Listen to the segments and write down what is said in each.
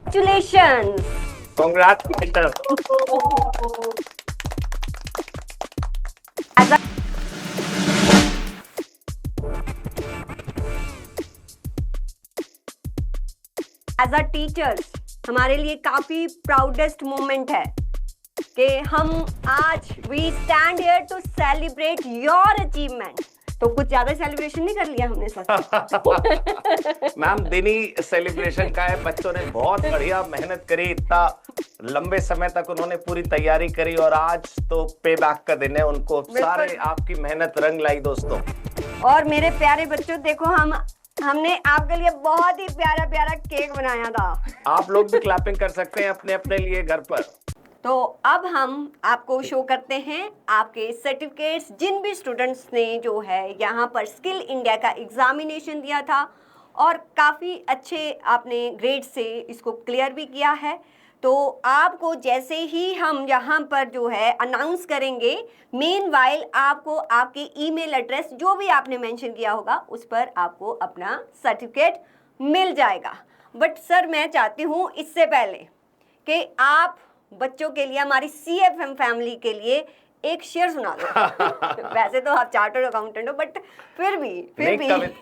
Congratulations! Congratulations. As a as a teachers हमारे लिए काफी प्राउडेस्ट मोमेंट है कि हम आज we stand here to celebrate your achievement. तो कुछ ज्यादा सेलिब्रेशन नहीं कर लिया हमने सर? मैम दिन ही सेलिब्रेशन का है। बच्चों ने बहुत बढ़िया मेहनत करी, इतना लंबे समय तक उन्होंने पूरी तैयारी करी और आज तो पे बैक का दिन है उनको। सारे आपकी मेहनत रंग लाई दोस्तों। और मेरे प्यारे बच्चों देखो, हमने आपके लिए बहुत ही प्यारा प्यारा केक बनाया था। आप लोग भी क्लैपिंग कर सकते हैं अपने अपने लिए घर पर। तो अब हम आपको शो करते हैं आपके सर्टिफिकेट्स, जिन भी स्टूडेंट्स ने जो है यहाँ पर स्किल इंडिया का एग्जामिनेशन दिया था और काफ़ी अच्छे आपने ग्रेड से इसको क्लियर भी किया है। तो आपको जैसे ही हम यहाँ पर जो है अनाउंस करेंगे, मेनवाइल आपको आपके ईमेल एड्रेस जो भी आपने मेंशन किया होगा उस पर आपको अपना सर्टिफिकेट मिल जाएगा। बट सर मैं चाहती हूँ इससे पहले कि आप बच्चों के लिए, हमारी CFM फैमिली के लिए एक शेर सुना दो। वैसे तो आप चार्टर्ड अकाउंटेंट हो बट फिर भी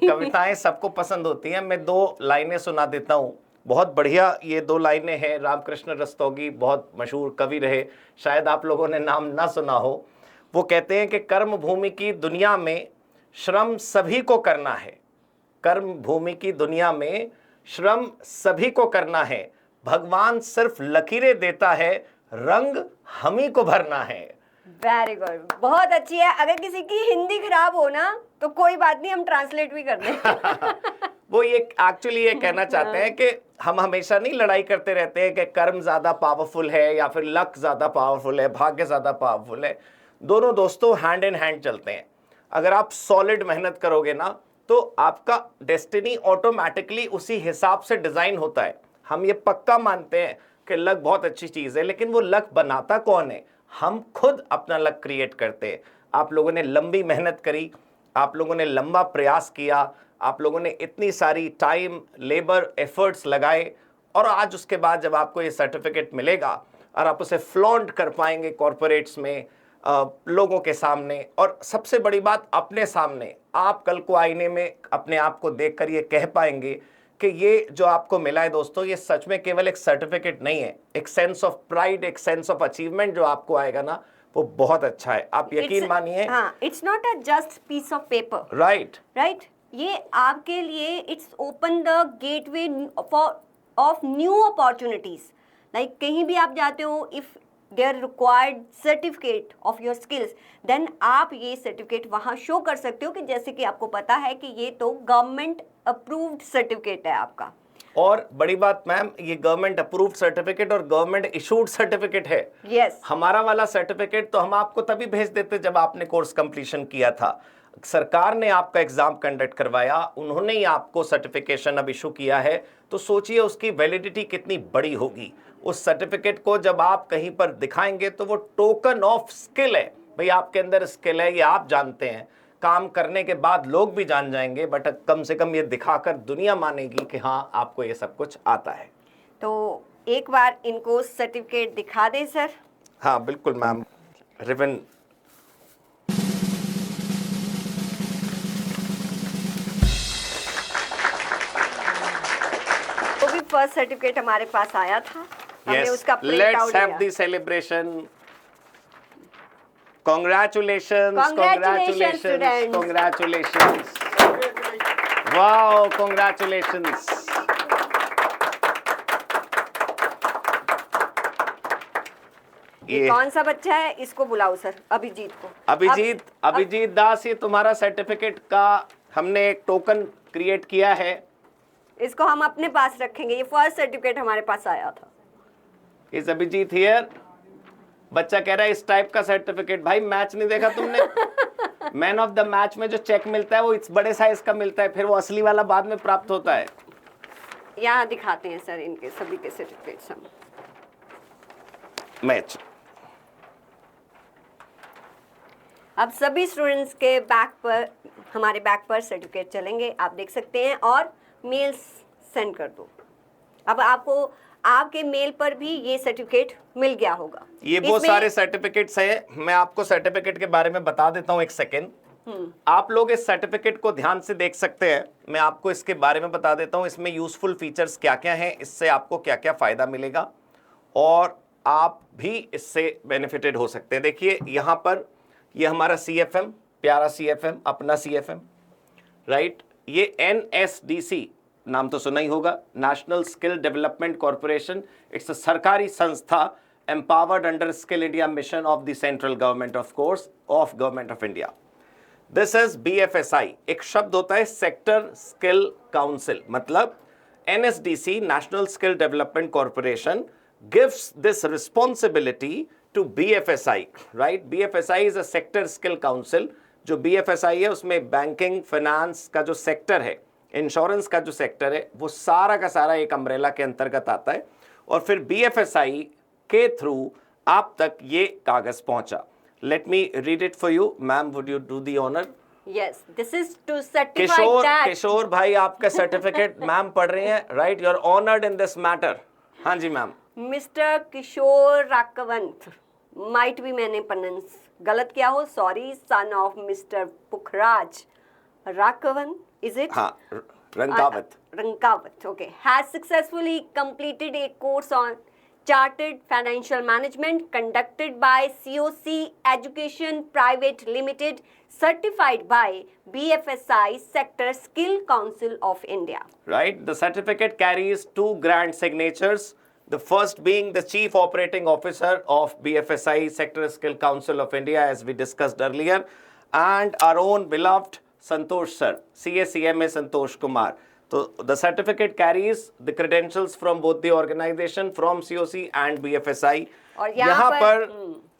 कविताएं सबको पसंद होती हैं। मैं 2 लाइनें सुना देता हूँ। बहुत बढ़िया ये 2 लाइनें हैं। रामकृष्ण रस्तोगी बहुत मशहूर कवि रहे, शायद आप लोगों ने नाम ना सुना हो। वो कहते हैं कि कर्म भूमि की दुनिया में श्रम सभी को करना है। कर्म भूमि की दुनिया में श्रम सभी को करना है। भगवान सिर्फ लकीरें देता है, रंग हम ही को भरना है। वेरी गुड, बहुत अच्छी है। अगर किसी की हिंदी खराब हो ना तो कोई बात नहीं, हम ट्रांसलेट भी कर दें। वो ये एक्चुअली ये कहना चाहते हैं कि हम हमेशा नहीं लड़ाई करते रहते हैं कि कर्म ज्यादा पावरफुल है या फिर लक ज्यादा पावरफुल है, भाग्य ज्यादा पावरफुल है। दोनों दोस्तों हैंड इन हैंड चलते हैं। अगर आप सॉलिड मेहनत करोगे ना तो आपका डेस्टिनी ऑटोमेटिकली उसी हिसाब से डिजाइन होता है। हम ये पक्का मानते हैं कि लक बहुत अच्छी चीज है, लेकिन वो लक बनाता कौन है? हम खुद अपना लक क्रिएट करते हैं। आप लोगों ने लंबी मेहनत करी, आप लोगों ने लंबा प्रयास किया, आप लोगों ने इतनी सारी टाइम, लेबर, एफर्ट्स लगाए और आज उसके बाद जब आपको ये सर्टिफिकेट मिलेगा और आप उसे फ्लॉन्ट कर पाएंगे कॉरपोरेट्स में, लोगों के सामने, और सबसे बड़ी बात अपने सामने, आप कल को आईने में अपने आप को देखकर ये कह पाएंगे कि ये जो आपको मिला है दोस्तों, ये सच में केवल एक सर्टिफिकेट नहीं है, एक सेंस ऑफ प्राइड, एक सेंस ऑफ अचीवमेंट जो आपको आएगा ना, वो बहुत अच्छा है। आप यकीन मानिए। It's not a just piece of paper. Right. ये आपके लिए it's open the gateway of new opportunities. Like कहीं भी आप जाते हो, if there required certificate of your skills, then आप ये सर्टिफिकेट वहाँ शो कर सकते हो कि जैसे कि आपको पता है कि ये तो गवर्नमेंट अप्रूव्ड सर्टिफिकेट है आपका। और बड़ी बात मैम, ये गवर्नमेंट अप्रूव्ड सर्टिफिकेट और गवर्नमेंट इशूड सर्टिफिकेट है। यस। हमारा वाला सर्टिफिकेट तो हम आपको तभी भेज देते जब आपने कोर्स कंप्लीशन किया था। सरकार ने आपका एग्जाम कंडक्ट करवाया, उन्होंने ही आपको सर्टिफिकेशन अब इशू किया है, तो सोचिए उसकी वैलिडिटी कितनी बड़ी होगी। उस सर्टिफिकेट को जब आप कहीं पर दिखाएंगे तो वो टोकन ऑफ स्किल है। भाई आपके अंदर स्किल है, ये आप जानते हैं। काम करने के बाद लोग भी जान जाएंगे, बट कम से कम ये दिखाकर दुनिया मानेगी कि हाँ आपको ये सब कुछ आता है। तो एक बार इनको सर्टिफिकेट दिखा दें सर। हाँ बिल्कुल मैम। रिबन तो भी फर्स्ट सर्टिफिकेट हमारे पास आया था, हमने उसका print out let's have the celebration. Congratulations, Congratulations, students. congratulations. Wow, congratulations. ये कौन सा बच्चा है, इसको बुलाओ सर, अभिजीत को। अभिजीत दास, ये तुम्हारा सर्टिफिकेट का हमने एक टोकन क्रिएट किया है। इसको हम अपने पास रखेंगे। ये फर्स्ट सर्टिफिकेट हमारे पास आया था। इस अभिजीत हियर। बच्चा कह रहा है इस टाइप का सर्टिफिकेट। भाई मैच नहीं देखा तुमने? मैन ऑफ द मैच में जो चेक मिलता है वो इस बड़े साइज का मिलता है, फिर वो असली वाला बाद में प्राप्त होता है। यहाँ दिखाते हैं सर इनके सभी के सर्टिफिकेट्स हम। मैच अब सभी स्टूडेंट्स के बैक पर, हमारे बैक पर सर्टिफिकेट चलेंगे, आप देख सकते हैं और मेल्स सेंड कर दो। अब आपको आपके मेल पर भी ये सर्टिफिकेट मिल गया होगा। ये बहुत सारे सर्टिफिकेट्स हैं, मैं आपको सर्टिफिकेट के बारे में बता देता हूँ, एक सेकेंड। आप लोग इस सर्टिफिकेट को ध्यान से देख सकते हैं, मैं आपको इसके बारे में बता देता हूँ, इसमें यूजफुल फीचर्स क्या क्या हैं, इससे आपको क्या क्या फायदा मिलेगा और आप भी इससे बेनिफिटेड हो सकते हैं। देखिए यहाँ पर ये हमारा CFM, प्यारा CFM, अपना CFM, राइट। ये NSDC नाम तो सुना ही होगा, national skill development corporation. It's a सरकारी संस्था empowered under skill India mission of the central government, of course, of government of India. This is BFSI। एक शब्द होता है सेक्टर स्किल काउंसिल, मतलब NSDC, national skill development corporation, gives this responsibility to BFSI, right. BFSI is a sector skill council. जो BFSI है उसमें banking, finance का जो सेक्टर है, इंश्योरेंस का जो सेक्टर है, वो सारा का सारा एक अम्ब्रेला के अंतर्गत आता है और फिर BFSI के थ्रू आप तक ये कागज पहुंचा। Let me read it for you, ma'am, would you do the honour? Yes, this is to certify that Kishore भाई आपका सर्टिफिकेट मैम पढ़ रहे हैं, right. You are honoured in this matter. हाँ जी ma'am. Mister Kishore Raghavant, might भी मैंने प्रोनाउंस गलत किया हो, sorry, son of mister Pukhraj Raghavant, is it? हाँ, Rankawat. Rankawat, okay. Has successfully completed a course on Chartered Financial Management conducted by COC Education Private Limited, certified by BFSI Sector Skill Council of India. Right. The certificate carries 2 grand signatures. The first being the Chief Operating Officer of BFSI Sector Skill Council of India, as we discussed earlier, and our own beloved Santosh sir, CACMA Santosh Kumar. So the certificate carries the credentials from both the organization, from COC and BFSI. और यहाँ पर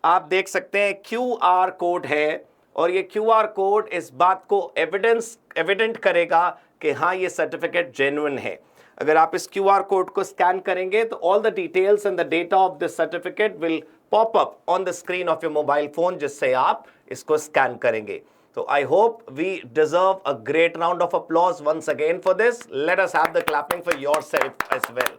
आप देख सकते हैं QR code है और ये QR कोड इस बात को एविडेंट करेगा कि हाँ ये सर्टिफिकेट जेन्युइन है। अगर आप इस QR कोड को स्कैन करेंगे तो all the details and the data of this certificate will pop up on the screen of your mobile phone, जिससे आप इसको स्कैन करेंगे। So I hope we deserve a great round of applause once again for this. Let us have the clapping for yourself as well.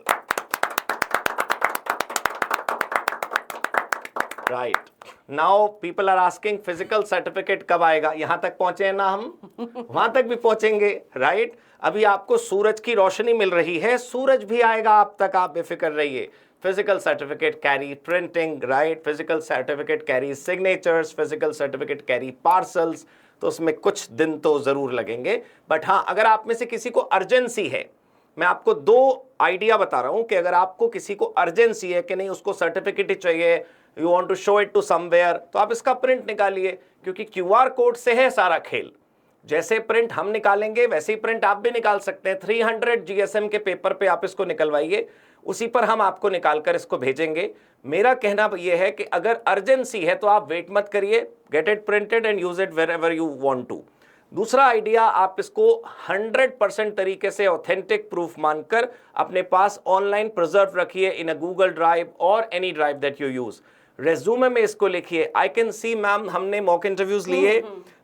Right. Now people are asking physical certificate कब आएगा? यहाँ तक पहुँचे हैं ना हम? वहाँ तक भी पहुँचेंगे, right? अभी आपको सूरज की रोशनी मिल रही है, सूरज भी आएगा आप तक, आप बेफिक्र रहिए। Physical certificate carry printing, right? Physical certificate carries signatures, physical certificate carry parcels. तो उसमें कुछ दिन तो जरूर लगेंगे, बट हाँ, अगर आप में से किसी को अर्जेंसी है, मैं आपको 2 आइडिया बता रहा हूं कि अगर आपको किसी को अर्जेंसी है कि नहीं, उसको सर्टिफिकेट ही चाहिए, you want to show it to somewhere, तो आप इसका प्रिंट निकालिए, क्योंकि QR कोड से है सारा खेल। जैसे प्रिंट हम निकालेंगे वैसे ही प्रिंट आप भी निकाल सकते हैं। 300 GSM के पेपर पे आप इसको निकलवाइए, उसी पर हम आपको निकालकर इसको भेजेंगे। मेरा कहना यह है कि अगर अर्जेंसी है तो आप वेट मत करिए, get it printed and use it wherever you want to. दूसरा आइडिया, आप इसको 100% तरीके से ऑथेंटिक प्रूफ मानकर अपने पास ऑनलाइन प्रिजर्व रखिए इन अ गूगल ड्राइव और any drive that you use. Resume में इसको लिखिए। आई कैन सी मैम, हमने मॉक इंटरव्यूज लिए,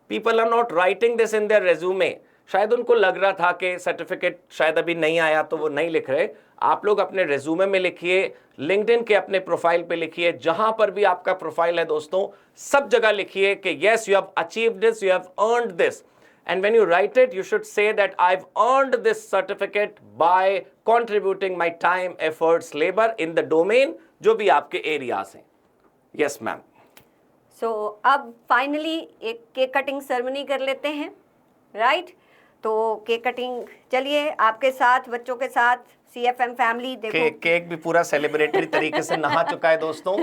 people are not writing this in their resume. शायद उनको लग रहा था कि सर्टिफिकेट शायद अभी नहीं आया तो वो नहीं लिख रहे। आप लोग अपने रेज्यूमे में लिखिए, लिंक्डइन के अपने प्रोफाइल पे लिखिए, जहां पर भी आपका प्रोफाइल है दोस्तों, सब जगह लिखिए कि yes you have achieved this, you have earned this, and when you right it you should say that I have earned this certificate bye contributing my time, efforts, labour in the domain जो भी आपके areas हैं। Yes ma'am. सो अब finally एक cake cutting ceremony कर लेते हैं, right? तो केक कटिंग, चलिए आपके साथ, बच्चों के साथ, CFM फैमिली, देखो केक भी पूरा सेलिब्रेटरी तरीके से नहा चुका है दोस्तों।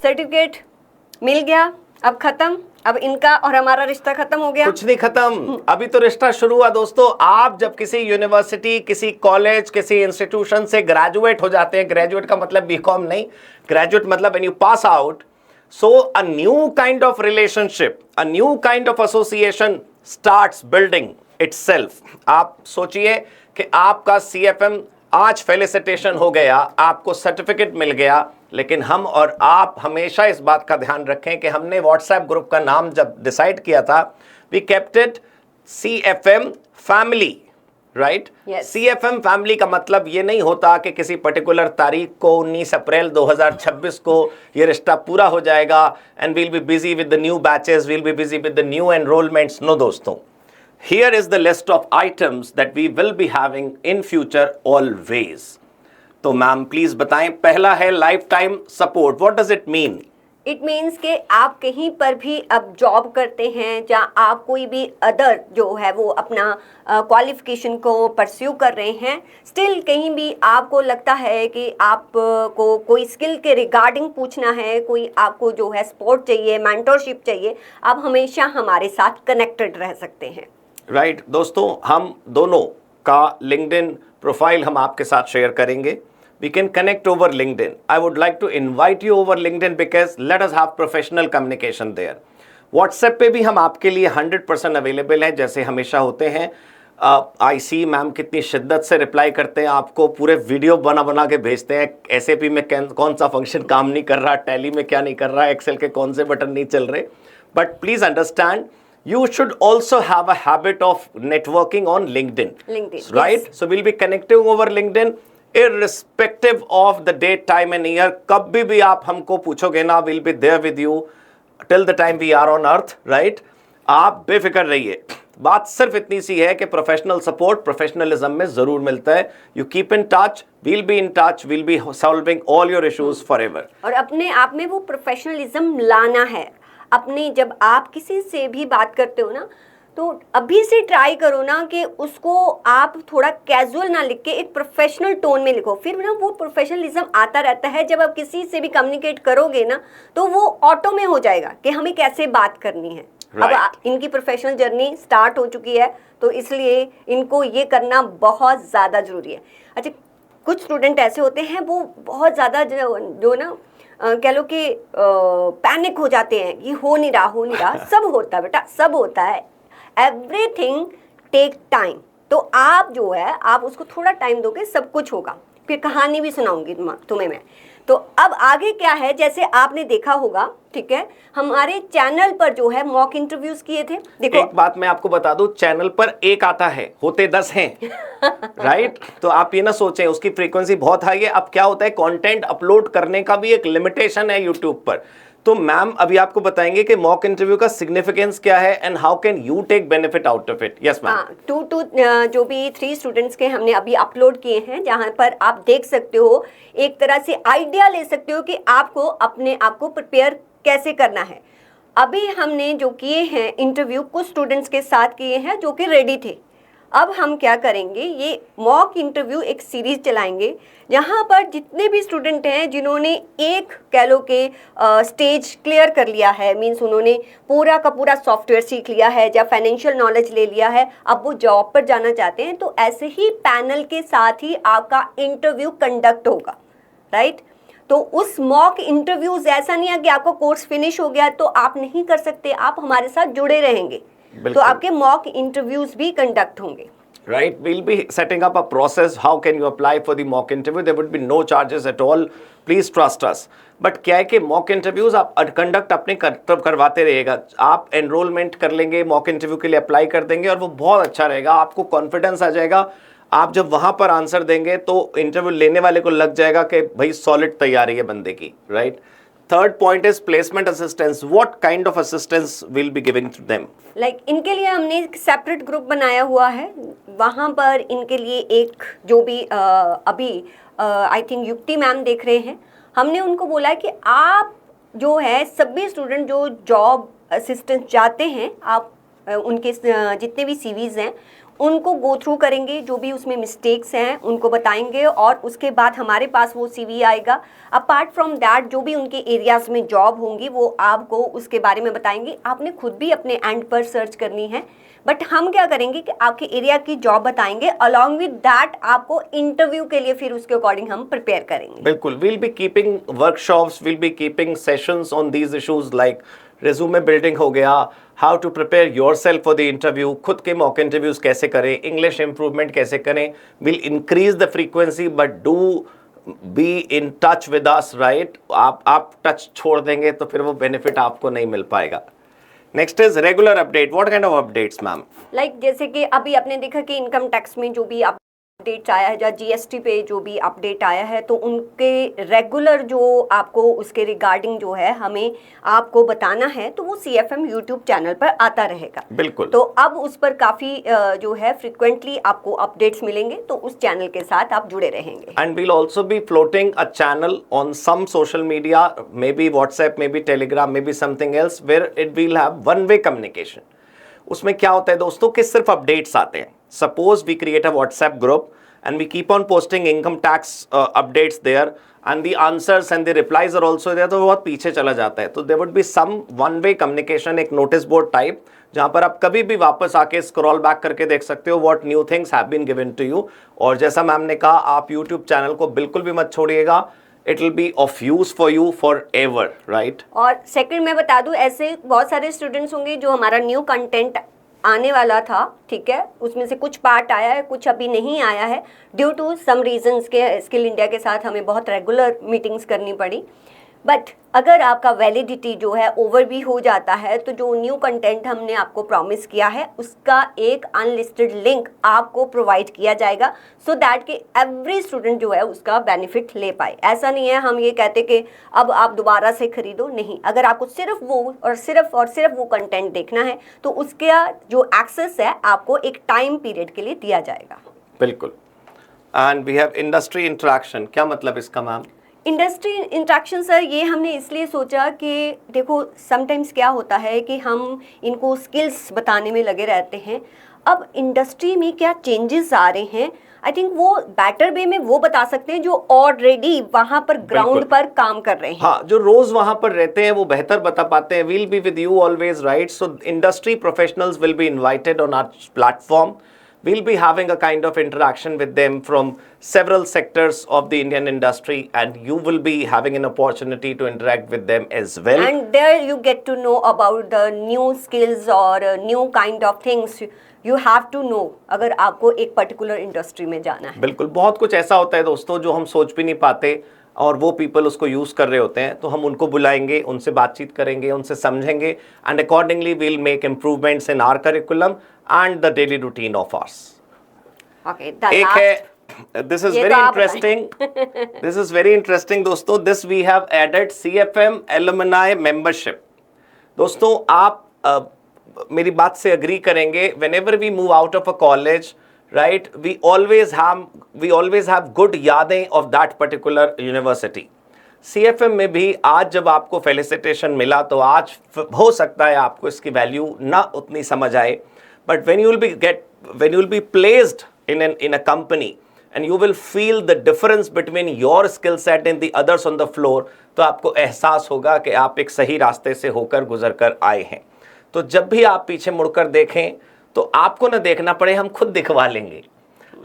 सर्टिफिकेट मिल गया, अब खत्म, अब इनका और हमारा रिश्ता खत्म हो गया? कुछ नहीं खत्म, अभी तो रिश्ता शुरू हुआ दोस्तों। आप जब किसी यूनिवर्सिटी, किसी कॉलेज, किसी इंस्टीट्यूशन से ग्रेजुएट हो जाते हैं, ग्रेजुएट का मतलब बीकॉम नहीं, ग्रेजुएट मतलब when you pass out, So a new kind of relationship, a new kind of association starts building itself. आप सोचिए कि आपका CFM आज फेलिसिटेशन हो गया, आपको सर्टिफिकेट मिल गया, लेकिन हम और आप हमेशा इस बात का ध्यान रखें कि हमने व्हाट्सएप ग्रुप का नाम जब डिसाइड किया था, we kept it CFM family, right? CFM family का मतलब ये नहीं होता कि किसी पर्टिकुलर तारीख को 19 अप्रैल 2026 को ये रिश्ता पूरा हो जाएगा and we'll be busy with the new batches, we'll be busy with the new enrolments. No दोस्तों, here is the list of items that we will be having in future always. तो मैम प्लीज बताएं, पहला है lifetime support. What does it mean? It means कि आप कहीं पर भी अब जॉब करते हैं, जहाँ आप कोई भी अदर जो है वो अपना क्वालिफिकेशन को परस्यू कर रहे हैं, स्टिल कहीं भी आपको लगता है कि आपको कोई स्किल के रिगार्डिंग पूछना है, कोई आपको जो है सपोर्ट चाहिए, मेंटरशिप चाहिए, आप हमेशा हमारे साथ कनेक्टेड रह सकते हैं. राइट दोस्तों, हम दोनों का लिंक्डइन प्रोफाइल हम आपके साथ शेयर करेंगे. We can connect over LinkedIn. I would like to invite you over LinkedIn because let us have professional communication there. WhatsApp पे भी हम आपके लिए 100% अवेलेबल हैं, जैसे हमेशा होते हैं. आई सी मैम कितनी शिद्दत से रिप्लाई करते हैं, आपको पूरे वीडियो बना बना के भेजते हैं. SAP में कौन सा फंक्शन काम नहीं कर रहा, टैली में क्या नहीं कर रहा, एक्सेल के कौन से बटन नहीं चल रहे. But please understand, you should also have a habit of networking on LinkedIn. Right? Yes. So we'll be connecting over LinkedIn. Irrespective of the date, time and year, कभी भी आप हमको पूछोगे ना, we'll be there with you till the time we are on earth, right? आप बेफिक्र रहिए. बात सिर्फ इतनी सी है कि प्रोफेशनल सपोर्ट प्रोफेशनलिज्म में जरूर मिलता है. You keep in touch, we'll be in touch, we'll be solving all your issues forever. और अपने आप में वो प्रोफेशनलिज्म लाना है. अपने जब आप किसी से भी बात करते हो ना, तो अभी से ट्राई करो ना कि उसको आप थोड़ा कैजुअल ना लिख के एक प्रोफेशनल टोन में लिखो. फिर ना वो प्रोफेशनलिज्म आता रहता है. जब आप किसी से भी कम्युनिकेट करोगे ना, तो वो ऑटो में हो जाएगा कि हमें कैसे बात करनी है. अब इनकी प्रोफेशनल जर्नी स्टार्ट हो चुकी है, तो इसलिए इनको ये करना बहुत ज़्यादा ज़रूरी है. अच्छा, कुछ स्टूडेंट ऐसे होते हैं वो बहुत ज़्यादा जो ना कह लो कि पैनिक हो जाते हैं, ये हो नहीं रहा. सब होता है बेटा, सब होता है. Everything take time. तो आप जो है आप उसको थोड़ा टाइम दोगे, सब कुछ होगा. फिर कहानी भी सुनाऊंगी तुम्हें मैं. तो अब आगे क्या है, जैसे आपने देखा होगा, ठीक है, हमारे चैनल पर जो है मॉक इंटरव्यूज किए थे. देखो, एक बात मैं आपको बता दूं, चैनल पर एक आता है, होते 10 हैं. राइट? तो आप ये ना सोचें उसकी फ्रीक्वेंसी बहुत हाई है. अब क्या होता है, कंटेंट अपलोड करने का भी एक लिमिटेशन है यूट्यूब पर. तो मैम अभी आपको बताएंगे कि मॉक इंटरव्यू का सिग्निफिकेंस क्या है and how can you take benefit out of it. Yes ma'am. जो भी 3 स्टूडेंट्स के हमने अभी अपलोड किए हैं, जहां पर आप देख सकते हो, एक तरह से आइडिया ले सकते हो कि आपको अपने आप को प्रिपेयर कैसे करना है. अभी हमने जो किए हैं इंटरव्यू, कुछ स्टूडेंट्स के साथ किए हैं जो कि रेडी थे. अब हम क्या करेंगे, ये मॉक इंटरव्यू एक सीरीज चलाएंगे जहाँ पर जितने भी स्टूडेंट हैं जिन्होंने एक कह लो के स्टेज क्लियर कर लिया है, मींस उन्होंने पूरा का पूरा सॉफ्टवेयर सीख लिया है या फाइनेंशियल नॉलेज ले लिया है, अब वो जॉब पर जाना चाहते हैं, तो ऐसे ही पैनल के साथ ही आपका इंटरव्यू कंडक्ट होगा. राइट? तो उस मॉक इंटरव्यूज ऐसा नहीं है कि आपका कोर्स फिनिश हो गया तो आप नहीं कर सकते, आप हमारे साथ जुड़े रहेंगे, तो आपके मॉक इंटरव्यूज भी कंडक्ट होंगे. Right, we'll be setting up a process. How can you apply for the mock interview? There would be no charges at all. Please trust us. But क्या है कि मॉक इंटरव्यूज आप conduct अपने करवाते रहिएगा. आप एनरोलमेंट कर लेंगे, मॉक इंटरव्यू के लिए अप्लाई कर देंगे और वो बहुत अच्छा रहेगा. आपको कॉन्फिडेंस आ जाएगा. आप जब वहां पर आंसर देंगे तो इंटरव्यू लेने वाले को लग जाएगा कि भाई सॉलिड तैयारी है बंदे की. Right? Third point is placement assistance. What kind of assistance will be giving to them? Like इनके लिए हमने एक सेपरेट ग्रुप बनाया हुआ है. वहाँ पर इनके लिए एक जो भी अभी आई थिंक युक्ति मैम देख रहे हैं, हमने उनको बोला है कि आप जो है सभी स्टूडेंट जो जॉब असिस्टेंट चाहते हैं, आप उनके जितने भी CVs हैं उनको गो थ्रू करेंगे, जो भी उसमें मिस्टेक्स हैं उनको बताएंगे और उसके बाद हमारे पास वो सीवी आएगा। अपार्ट फ्रॉम दैट जो भी उनके एरियाज़ में जॉब होंगी वो आपको उसके बारे में बताएंगे। आपने खुद भी अपने एंड पर सर्च करनी है, बट हम क्या करेंगे कि आपके एरिया की जॉब बताएंगे, अलॉन्ग विद दैट आपको इंटरव्यू के लिए फिर उसके अकॉर्डिंग हम प्रिपेयर करेंगे। बिल्कुल, we'll be keeping workshops, we'll be keeping sessions on these issues like resume building हो गया, how to prepare yourself for the interview, खुद के मॉक इंटरव्यूज कैसे करें, इंग्लिश इंप्रूवमेंट कैसे करें, we'll increase the frequency but do be in touch with us, right? आप touch छोड़ देंगे तो फिर वो बेनिफिट आपको नहीं मिल पाएगा। Next is regular update. What kind of updates ma'am? Like जैसे कि अभी आपने देखा कि इनकम टैक्स में जो भी अपडेट्स आया है या जीएसटी पे जो भी अपडेट आया है, तो उनके रेगुलर जो आपको उसके रिगार्डिंग जो है हमें आपको बताना है, तो वो CFM यूट्यूब चैनल पर आता रहेगा। बिल्कुल। तो अब उस पर काफ़ी जो है फ्रिक्वेंटली आपको अपडेट्स मिलेंगे, तो उस चैनल के साथ आप जुड़े रहेंगे। And we'll also be floating a channel on some social media, maybe WhatsApp, maybe Telegram, maybe something else, where it will have one-way communication. उसमें क्या होता है दोस्तों कि सिर्फ अपडेट्स आते हैं। Suppose we create a WhatsApp group and we keep on posting income tax updates there and the answers and the replies are also there, तो बहुत पीछे चला जाता है। तो there would be some one way communication, एक notice board type, जहाँ पर आप कभी भी वापस आके स्क्रॉल बैक करके देख सकते हो what new things have been given to you। और जैसा मैम ने कहा, आप YouTube चैनल को बिल्कुल भी मत छोड़िएगा, it will be of use for you forever, right? और सेकंड मैं बता दूं, ऐसे बहुत सारे स्टूडेंट्स होंगे जो हमारा न्यू कंटेंट आने वाला था, ठीक है, उसमें से कुछ पार्ट आया है, कुछ अभी नहीं आया है ड्यू टू सम रीजंस के स्किल इंडिया के साथ हमें बहुत रेगुलर मीटिंग्स करनी पड़ी। बट अगर आपका वैलिडिटी जो है ओवर भी हो जाता है, तो जो न्यू कंटेंट हमने आपको प्रॉमिस किया है उसका एक अनलिस्टेड लिंक आपको प्रोवाइड किया जाएगा, सो दैट कि एवरी स्टूडेंट जो है उसका बेनिफिट ले पाए। ऐसा नहीं है हम ये कहते कि अब आप दोबारा से खरीदो, नहीं, अगर आपको सिर्फ वो और सिर्फ वो कंटेंट देखना है तो उसका जो एक्सेस है आपको एक टाइम पीरियड के लिए दिया जाएगा। बिल्कुल। And we have industry interaction. क्या मतलब इसका मैम? इंडस्ट्री इंट्रैक्शन सर, ये हमने इसलिए सोचा कि देखो समटाइम्स क्या होता है कि हम इनको स्किल्स बताने में लगे रहते हैं, अब इंडस्ट्री में क्या चेंजेस आ रहे हैं, आई थिंक वो बेटर वे में वो बता सकते हैं जो ऑलरेडी वहाँ पर ग्राउंड पर काम कर रहे हैं। हाँ, जो रोज वहाँ पर रहते हैं वो बेहतर बता पाते हैं। We'll be with you always, right? So industry professionals will be invited on our platform. We'll be having a kind of interaction with them from several sectors of the Indian industry, and you will be having an opportunity to interact with them as well. And there you get to know about the new skills or new kind of things you have to know अगर आपको एक particular industry में जाना है। बिल्कुल, बहुत कुछ ऐसा होता है दोस्तों जो हम सोच भी नहीं पाते और वो पीपल उसको यूज़ कर रहे होते हैं, तो हम उनको बुलाएंगे, उनसे बातचीत करेंगे, उनसे समझेंगे, and accordingly we'll make improvements in our curriculum and the daily routine of ours. Okay, एक है, this is very interesting, this is very interesting दोस्तों, this we have added CFM alumni membership. दोस्तों आप मेरी बात से अग्री करेंगे, whenever we move out of a college, right, we always have good यादें of that particular university. CFM में भी आज जब आपको फेलिसिटेशन मिला तो आज हो सकता है आपको इसकी वैल्यू ना उतनी समझ आए, but when you will be placed in a company and you will feel the difference between your skill set and the others on the floor, तो आपको एहसास होगा कि आप एक सही रास्ते से होकर गुजर कर आए हैं। तो जब भी आप पीछे मुड़कर देखें तो आपको ना देखना पड़े, हम खुद दिखवा लेंगे।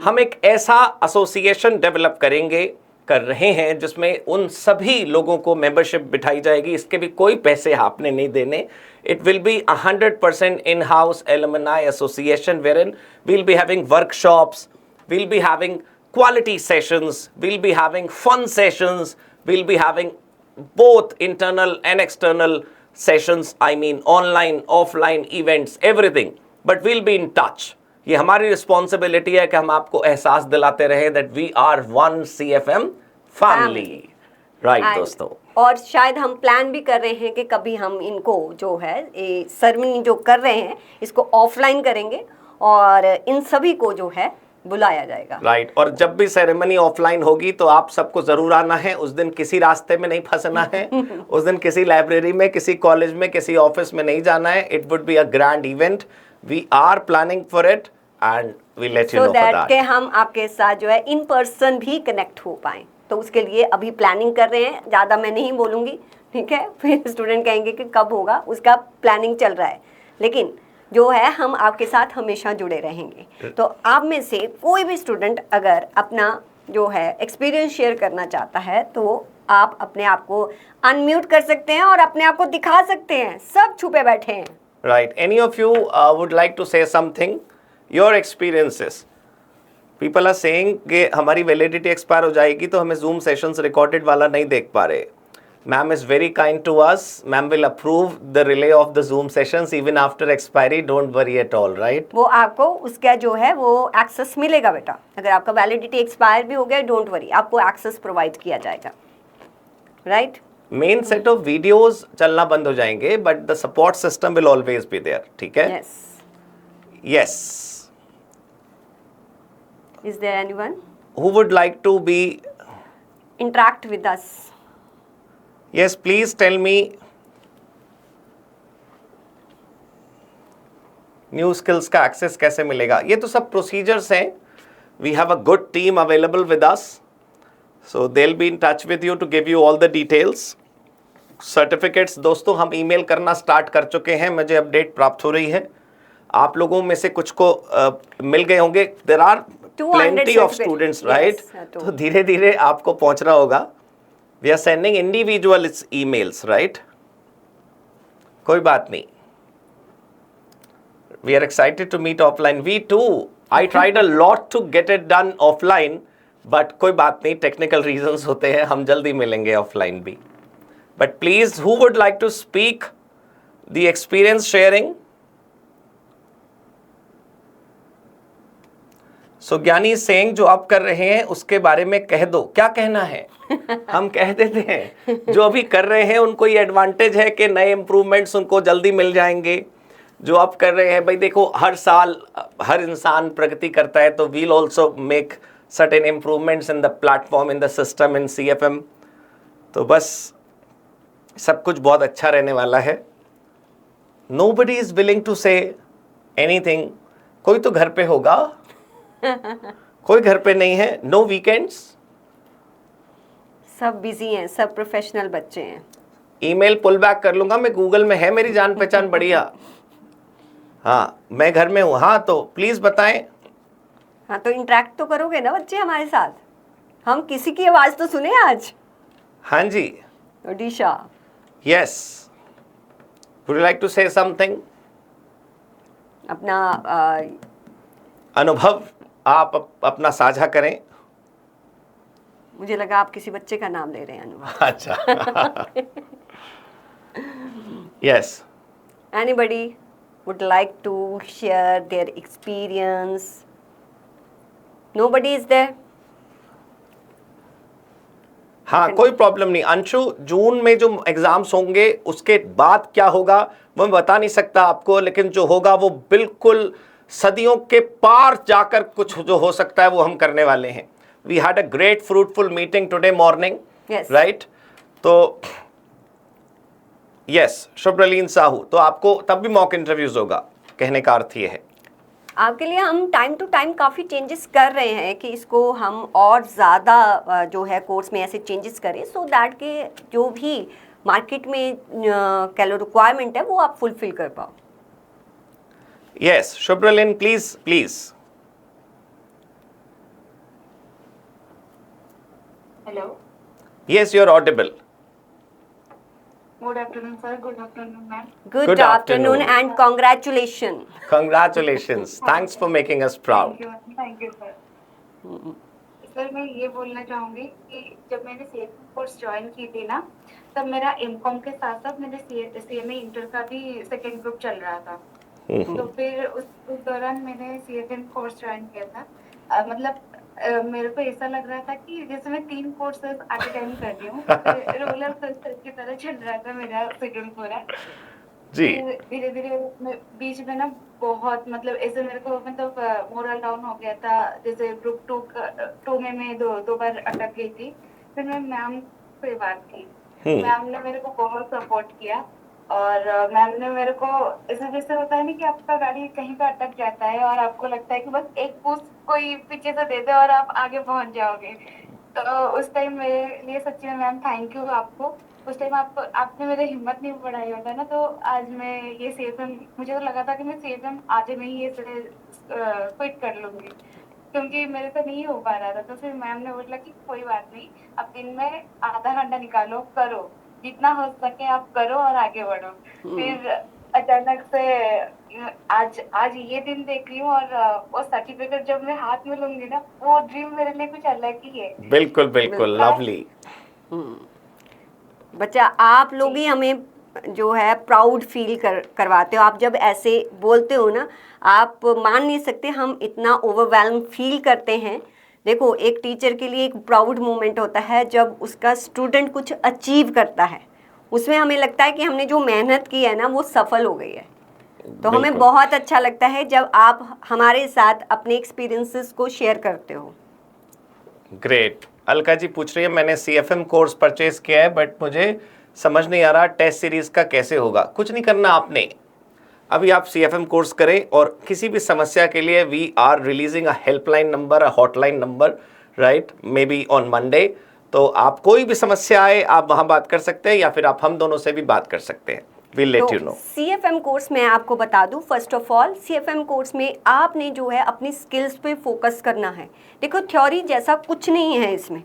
हम एक ऐसा एसोसिएशन डेवलप कर रहे हैं जिसमें उन सभी लोगों को मेंबरशिप बिठाई जाएगी, इसके भी कोई पैसे आपने नहीं देने। It will be 100% in house alumni association wherein we'll be having workshops, we'll be having quality sessions, we'll be having fun sessions, we'll be having both internal and external sessions, I mean online, offline events, everything. But we'll be in touch. ये हमारी responsibility है कि हम आपको एहसास दिलाते रहे that we are one CFM family. Right, दोस्तों। और शायद हम प्लान भी कर रहे हैं कि कभी हम इनको जो है ये सेरेमनी जो कर रहे हैं इसको ऑफलाइन करेंगे और इन सभी को जो है बुलाया जाएगा। राइट, और जब भी सेरेमनी ऑफलाइन होगी तो आप सबको जरूर आना है। उस दिन किसी रास्ते में नहीं फंसना है, उस दिन किसी लाइब्रेरी में, किसी कॉलेज में, किसी ऑफिस में नहीं जाना है। It would be a grand event, we are planning for it, and we'll let you so know for that that. कि हम आपके साथ जो है इन पर्सन भी कनेक्ट हो पाएँ, तो उसके लिए अभी प्लानिंग कर रहे हैं, ज़्यादा मैं नहीं बोलूँगी, ठीक है, फिर स्टूडेंट कहेंगे कि कब होगा, उसका प्लानिंग चल रहा है, लेकिन जो है हम आपके साथ हमेशा जुड़े रहेंगे। तो आप में से कोई भी स्टूडेंट अगर अपना जो है एक्सपीरियंस शेयर करना चाहता है तो आप अपने आप को अनम्यूट कर सकते हैं और अपने आप को दिखा सकते हैं, सब छुपे बैठे हैं। Right. Any of you would like to say something? Your experiences. People are saying कि हमारी वैलिडिटी एक्सपायर हो जाएगी तो हमें जूम सेशंस रिकॉर्डेड वाला नहीं देख पा रहे। Ma'am is very kind to us. Ma'am will approve the relay of the Zoom sessions even after expiry. Don't worry at all, right? वो आपको उसका जो है वो एक्सेस मिलेगा बेटा। अगर आपका वैलिडिटी एक्सपायर भी हो गया, डोंट वरी, आपको एक्सेस प्रोवाइड किया जाएगा, right? Main set of videos चलना बंद हो जाएंगे but the support system will always be there, ठीक है? Yes. Yes. Is there anyone who would like to be interact with us? Yes, please tell me. New skills का access कैसे मिलेगा? ये तो सब प्रोसीजर्स हैं। We have a good team available with us, so they'll be in touch with you to give you all the details. Certificates दोस्तों हम email करना स्टार्ट कर चुके हैं, मुझे अपडेट प्राप्त हो रही है। आप लोगों में से कुछ को मिल गए होंगे। There are plenty of students, right? तो धीरे धीरे आपको पहुंचना होगा। We are sending individual emails, right? कोई बात नहीं। We are excited to meet offline. We too. I tried a lot to get it done offline, but कोई बात नहीं, टेक्निकल रीजंस होते हैं, हम जल्दी मिलेंगे ऑफलाइन भी। But please, who would like to speak the experience sharing? So Gyani saying जो आप कर रहे हैं उसके बारे में कह दो। क्या कहना है? हम कह देते हैं जो अभी कर रहे हैं उनको ये एडवांटेज है कि नए इंप्रूवमेंट्स उनको जल्दी मिल जाएंगे। जो आप कर रहे हैं भाई देखो, हर साल हर इंसान प्रगति करता है, तो we'll also make certain improvements in the platform, in the system, in CFM। तो बस सब कुछ बहुत अच्छा रहने वाला है। Nobody is willing to say anything। कोई तो घर पे होगा, कोई घर पे नहीं है। No weekends। सब बिजी हैं, सब प्रोफेशनल बच्चे हैं। ईमेल पुल बैक कर लूंगा मैं, गूगल में है मेरी जान पहचान बढ़िया। हाँ, मैं घर में हूँ। हाँ, तो प्लीज बताएं। हाँ, तो इंटरेक्ट तो करोगे ना बच्चे हमारे साथ? हम किसी की आवाज तो सुने आज। हाँ जी। Odisha. Yes. Would you like to say something? अपना अनुभव आप अपना साझा करें। मुझे लगा आप किसी बच्चे का नाम ले रहे हैं। अनुभव। अच्छा। Yes. Anybody would like to share their experience? Nobody is there? हाँ, कोई प्रॉब्लम नहीं। अंशु, जून में जो एग्जाम्स होंगे उसके बाद क्या होगा वो मैं बता नहीं सकता आपको, लेकिन जो होगा वो बिल्कुल सदियों के पार जाकर कुछ जो हो सकता है वो हम करने वाले हैं। We had a great fruitful meeting today morning, right? तो यस, शुभ्रलीन साहू, तो आपको तब भी मॉक इंटरव्यूज होगा, कहने का अर्थ ये है। आपके लिए हम टाइम टू टाइम काफ़ी चेंजेस कर रहे हैं कि इसको हम और ज़्यादा जो है कोर्स में ऐसे चेंजेस करें, सो दैट के जो भी मार्केट में कैलो रिक्वायरमेंट है वो आप फुलफिल कर पाओ। Yes, Shubhraleen, please please. Hello. Yes, you are audible. Good afternoon, sir. Good afternoon, ma'am. Good afternoon and congratulations. Congratulations. Thanks for making us proud. Thank you, ma'am. Thank you, sir. Sir मैं ये बोलना चाहूँगी कि जब मैंने CFM course join की थी ना, तब मेरा एमकॉम के साथ साथ मेरे CMA इंटर का भी सेकेंड ग्रुप चल रहा था। तो फिर उस दौरान मैंने CFM कोर्स ज्वाइन किया था। मतलब मेरे को ऐसा लग रहा था कि जैसे मैं 3 कोर्सेज एट अ टाइम कर रही हूँ। रोलर कोस्टर की तरह चल रहा था मेरा शेड्यूल पूरा जी। धीरे धीरे बीच में ना बहुत मतलब ऐसे मेरे को मतलब मोरल डाउन हो गया था। जैसे ग्रुप 2 में मैं दो बार अटक गई थी। फिर मैं मैम से बात की, मैम ने मेरे को बहुत सपोर्ट किया और मैम ने मेरे को ऐसे जैसे होता है ना कि आपका गाड़ी कहीं पे अटक जाता है और आपको लगता है कि बस एक पुश कोई पीछे से दे दे और आप आगे पहुंच जाओगे। तो उस टाइम मेरे लिए सच्ची में मैम थैंक यू आपको। उस टाइम आपने मेरी हिम्मत नहीं बढ़ाई होता ना, तो आज मैं ये सीएफएम, मुझे तो लगा था कि मैं सीएफएम आज में ही ये क्विट कर लूंगी, क्योंकि मेरे से नहीं हो पा रहा था। तो फिर मैम ने बोला कि कोई बात नहीं, अब दिन में आधा घंटा निकालो, करो जितना हो सके आप करो और आगे बढ़ो। फिर अचानक से आज आज ये दिन देख रही हूँ और वो सर्टिफिकेट जब मैं हाथ में लूंगी ना, वो ड्रीम मेरे लिए कुछ अलग ही है। बिल्कुल बिल्कुल, लवली। बच्चा आप लोग ही हमें जो है प्राउड फील करवाते हो। आप जब ऐसे बोलते हो ना, आप मान नहीं सकते हम इतना ओवरवेल्म फील करते हैं। देखो, एक टीचर के लिए एक प्राउड मोमेंट होता है जब उसका स्टूडेंट कुछ अचीव करता है, उसमें हमें लगता है कि हमने जो मेहनत की है ना वो सफल हो गई है। तो हमें बहुत अच्छा लगता है जब आप हमारे साथ अपने एक्सपीरियंसेस को शेयर करते हो। ग्रेट। अलका जी पूछ रही है, मैंने सीएफएम कोर्स परचेज किया है बट मुझे समझ नहीं आ रहा टेस्ट सीरीज का कैसे होगा। कुछ नहीं करना आपने, अभी आप सीएफएम कोर्स करें और किसी भी समस्या के लिए we are releasing a helpline number, a hotline number, right, may be on Monday. तो आप कोई भी समस्या आए आप वहां बात कर सकते हैं या फिर आप हम दोनों से भी बात कर सकते हैं। We'll let you know. CFM course में आपको बता दूं, first of all CFM course में आपने जो है अपनी स्किल्स पे फोकस करना है। देखो, थ्योरी जैसा कुछ नहीं है इसमें।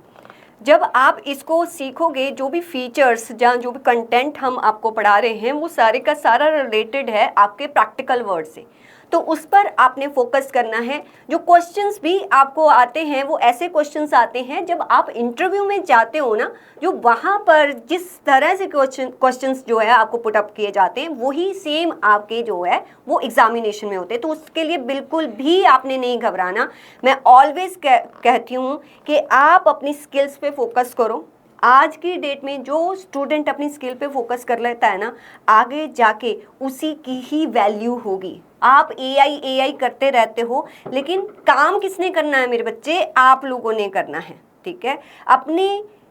जब आप इसको सीखोगे, जो भी फीचर्स या जो भी कंटेंट हम आपको पढ़ा रहे हैं वो सारे का सारा रिलेटेड है आपके प्रैक्टिकल वर्ड से, तो उस पर आपने फोकस करना है। जो क्वेश्चंस भी आपको आते हैं वो ऐसे क्वेश्चंस आते हैं जब आप इंटरव्यू में जाते हो ना, जो वहाँ पर जिस तरह से क्वेश्चंस जो है आपको पुट अप किए जाते हैं वही सेम आपके जो है वो एग्जामिनेशन में होते हैं। तो उसके लिए बिल्कुल भी आपने नहीं घबराना। मैं ऑलवेज कहती हूँ कि आप अपनी स्किल्स पे फोकस करो। आज की डेट में जो स्टूडेंट अपनी स्किल पे फोकस कर लेता है ना, आगे जाके उसी की ही वैल्यू होगी। आप एआई करते रहते हो, लेकिन काम किसने करना है मेरे बच्चे? आप लोगों ने करना है, ठीक है।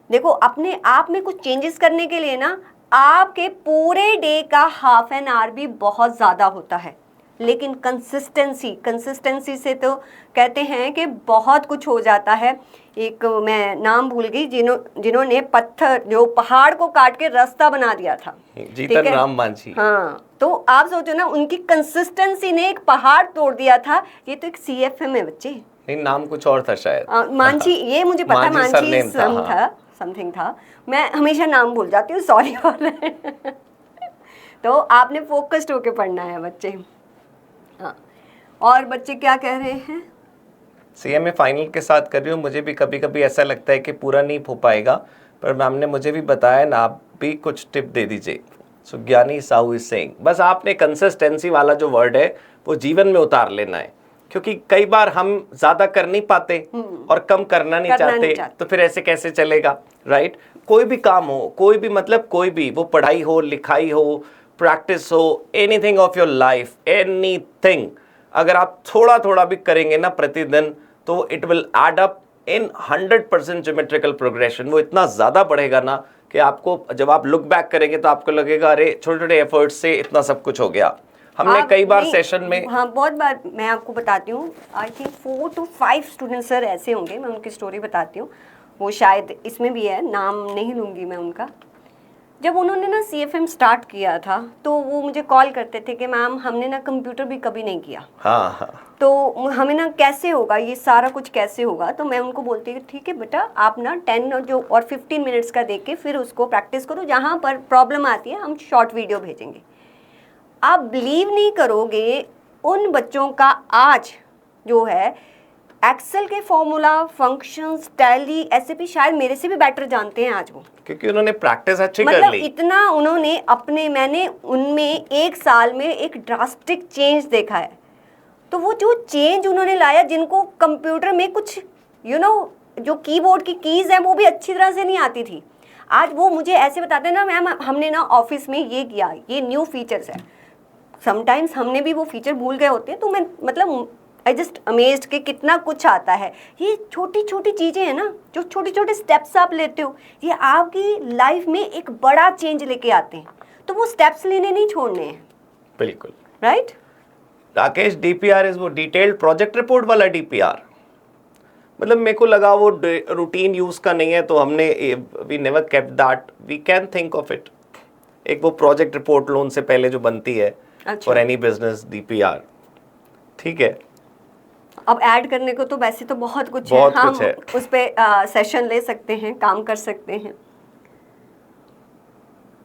देखो, अपने आप में कुछ चेंजेस करने के लिए ना आपके पूरे डे का हाफ एन आवर भी बहुत ज़्यादा होता है, लेकिन कंसिस्टेंसी से तो कहते हैं कि बहुत कुछ हो जाता है। एक मैं नाम भूल गई, जिन्होंने पहाड़ को काट के रास्ता बना दिया था, जीतन राम मांझी। हाँ, तो आप सोचो ना, उनकी कंसिस्टेंसी ने एक पहाड़ तोड़ दिया था। ये तो एक सीएफएम है बच्चे। नहीं, नाम कुछ और था शायद। मांझी, ये मुझे पता, मांझी समथिंग था। मैं हमेशा नाम भूल जाती हूँ, सॉरी। तो आपने फोकस्ड होके पढ़ना है बच्चे। हाँ, और बच्चे क्या कह रहे हैं? सीएमए फाइनल के साथ कर रही हूँ, मुझे भी कभी कभी ऐसा लगता है कि पूरा नहीं हो पाएगा, पर मैम ने मुझे भी बताया ना, आप भी कुछ टिप दे दीजिए। सो ज्ञानी साहू इज सेइंग, बस आपने कंसिस्टेंसी वाला जो वर्ड है वो जीवन में उतार लेना है, क्योंकि कई बार हम ज्यादा कर नहीं पाते और कम करना नहीं चाहते, तो फिर ऐसे कैसे चलेगा, राइट। कोई भी काम हो, कोई भी मतलब कोई भी, वो पढ़ाई हो, लिखाई हो, प्रैक्टिस हो, anything of your life, anything, अगर आप थोड़ा थोड़ा भी करेंगे ना प्रतिदिन, तो it will add up in 100% geometrical progression. वो इतना ज़्यादा बढ़ेगा ना कि आपको जब आप लुक बैक करेंगे तो आपको लगेगा अरे छोटे छोटे एफर्ट्स से इतना सब कुछ हो गया। हमने कई बार सेशन में, हाँ बहुत बार, मैं आपको बताती हूँ, I think 4 to 5 students sir ऐसे होंगे, मैं उनकी स्टोरी बताती हूँ, वो शायद इसमें भी है, नाम नहीं लूँगी मैं उनका। जब उन्होंने ना सीएफएम स्टार्ट किया था तो वो मुझे कॉल करते थे कि मैम हमने ना कंप्यूटर भी कभी नहीं किया, हाँ, तो हमें ना कैसे होगा ये सारा कुछ, कैसे होगा? तो मैं उनको बोलती थी ठीक है बेटा, आप ना 10 और 15 मिनट्स का देख के फिर उसको प्रैक्टिस करो, जहाँ पर प्रॉब्लम आती है हम शॉर्ट वीडियो भेजेंगे। आप बिलीव नहीं करोगे, उन बच्चों का आज जो है एक्सेल के फॉर्मूला, फंक्शंस, टैली, एसएपी शायद मेरे से भी बेटर जानते हैं आज वो, क्योंकि उन्होंने प्रैक्टिस अच्छी कर ली। मतलब इतना उन्होंने मैंने उनमें 1 साल में एक ड्रास्टिक चेंज देखा है। तो वो जो चेंज उन्होंने लाया, जिनको कंप्यूटर में कुछ जो कीबोर्ड की कीज है वो भी अच्छी तरह से नहीं आती थी, आज वो मुझे ऐसे बताते हैं ना मैम हमने ना ऑफिस में ये किया, ये न्यू फीचर्स है। समटाइम्स हमने भी वो फीचर भूल गए होते हैं, तो मैं मतलब आई जस्ट अमेज्ड कि कितना कुछ आता है। ये छोटी छोटी चीज़ें हैं ना, जो छोटे छोटे स्टेप्स आप लेते हो, ये आपकी लाइफ में एक बड़ा चेंज लेके आते हैं। तो तो वो स्टेप्स लेने नहीं छोड़ने हैं, बिल्कुल राइट? राकेश, डीपीआर इज वो डिटेल्ड प्रोजेक्ट रिपोर्ट वाला डीपीआर, मतलब मेरे को लगा वो रूटीन यूज का नहीं है, तो हमने we never kept that, we can think of it. एक वो प्रोजेक्ट रिपोर्ट लोन से पहले जो बनती है फॉर एनी बिजनेस, डीपीआर, ठीक है। अब ऐड करने को तो वैसे तो बहुत कुछ बहुत है, कुछ हम है। उस पे सेशन ले सकते हैं, काम कर सकते हैं।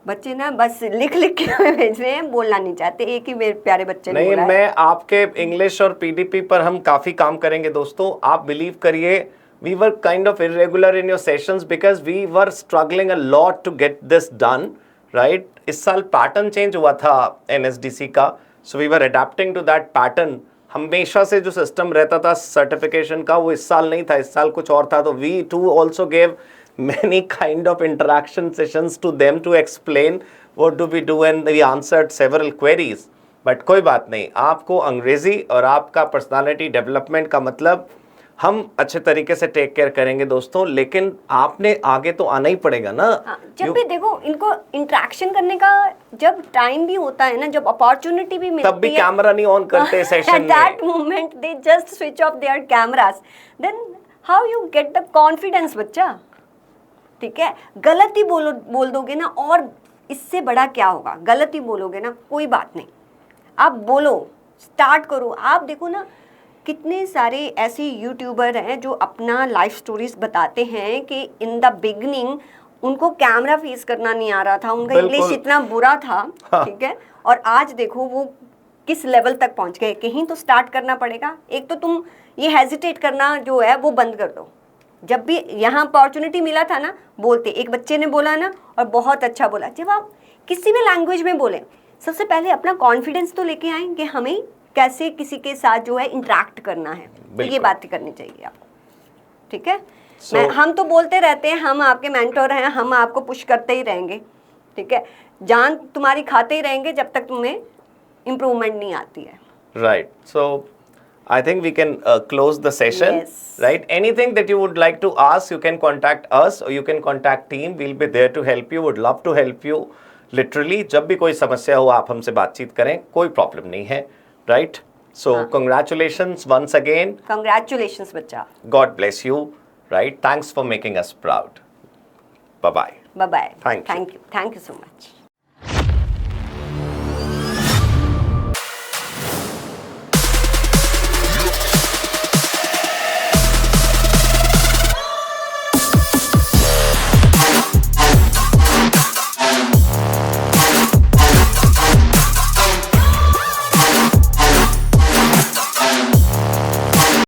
बच्चे ना बस लिख लिख के भेज रहे हैं, बोलना नहीं चाहते। एक ही मेरे प्यारे बच्चे ने नहीं, बोला है। मैं आपके इंग्लिश और पीडीपी पर हम काफी काम करेंगे दोस्तों, आप बिलीव करिए। We were kind of irregular in your sessions because we were struggling a lot to get this done, right. इस साल पैटर्न चेंज हुआ था एनएसडीसी का, so we were adapting to that pattern. हमेशा से जो सिस्टम रहता था सर्टिफिकेशन का, वो इस साल नहीं था, इस साल कुछ और था। तो we too also gave many kind of interaction sessions to them to explain what do we do, and we answered several queries. But कोई बात नहीं, आपको अंग्रेजी और आपका पर्सनालिटी डेवलपमेंट का मतलब हम अच्छे तरीके से टेक केयर करेंगे दोस्तों, लेकिन आपने आगे तो आना ही पड़ेगा ना। जब भी देखो इनको इंटरेक्शन करने का जब टाइम भी होता है ना, जब अपॉर्चुनिटी भी मिलती है, तब भी कैमरा नहीं ऑन करते सेशन में। At that moment they just switch off their cameras. Then how you get the confidence बच्चा? ठीक है, गलत ही बोल दोगे ना, और इससे बड़ा क्या होगा? गलत ही बोलोगे ना, कोई बात नहीं, आप बोलो, स्टार्ट करो। आप देखो ना कितने सारे ऐसे यूट्यूबर हैं जो अपना लाइफ स्टोरीज बताते हैं कि इन द बिगनिंग उनको कैमरा फेस करना नहीं आ रहा था, उनका इंग्लिश इतना बुरा था, ठीक है, और आज देखो वो किस लेवल तक पहुंच गए। कहीं तो स्टार्ट करना पड़ेगा। एक तो तुम ये हेजिटेट करना जो है वो बंद कर दो। जब भी यहाँ अपॉर्चुनिटी मिला था ना, बोलते। एक बच्चे ने बोला ना, और बहुत अच्छा बोला, जब आप किसी भी लैंग्वेज में बोलें, सबसे पहले अपना कॉन्फिडेंस तो लेके आएं कि हमें कैसे किसी के साथ जो है इंटरेक्ट करना है, तो ये बातें करनी चाहिए आपको, ठीक है। हम तो बोलते रहते हैं, हम आपके मेंटोर हैं, हम आपको पुश करते ही रहेंगे, ठीक है। जान तुम्हारी खाते ही रहेंगे जब तक तुम्हें इम्प्रूवमेंट नहीं आती है, right. So I think we can close the session, yes. right? Anything that you would like to ask, you can contact us or you can contact team. We'll be there to help you. Would love to help you. Literally, जब भी कोई समस्या हो आप हमसे बातचीत करें, कोई प्रॉब्लम नहीं है, right? So congratulations once again. Congratulations बच्चा. God bless you, right? Thanks for making us proud. Bye bye. Bye bye. Thank you. Thank you so much.